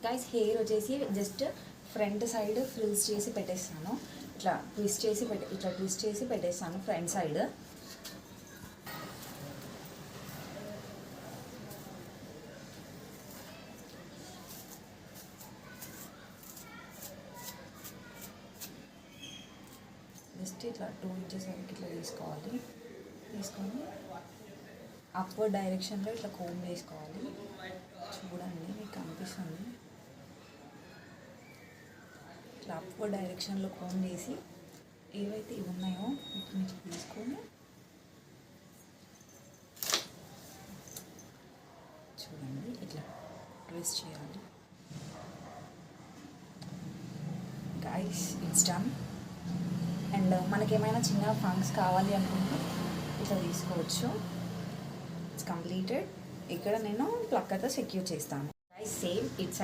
Guys hair వచ్చేసి just front side frills చేసి పెట్టేస్తాను. ఇట్లా ట్విస్ట్ చేసి పెట్టేస్తాను ఫ్రంట్ సైడ్. జస్ట్ ఇట్లా 2 ఇంచెస్ వరకు ఇట్లా తీసుకొని అప్వర్డ్ డైరెక్షన్లో ఇట్లా కోమ్ వేసుకోవాలి. చూడండి మీకు కనిపిస్తుంది. ఇట్లా అప్వర్డ్ డైరెక్షన్లో కోమ్ చేసి ఏవైతే ఇవి ఉన్నాయో వీటిని తీసుకొని చూడండి ఇట్లా ట్విస్ట్ చేయాలి. Guys it's done. అండ్ మనకేమైనా చిన్న ఫంక్స్ కావాలి అనుకుంటే ఇట్లా తీసుకోవచ్చు. It's completed. ఇక్కడ నేను ప్లక్కర్తో సెక్యూర్ చేస్తాను. Guys same it's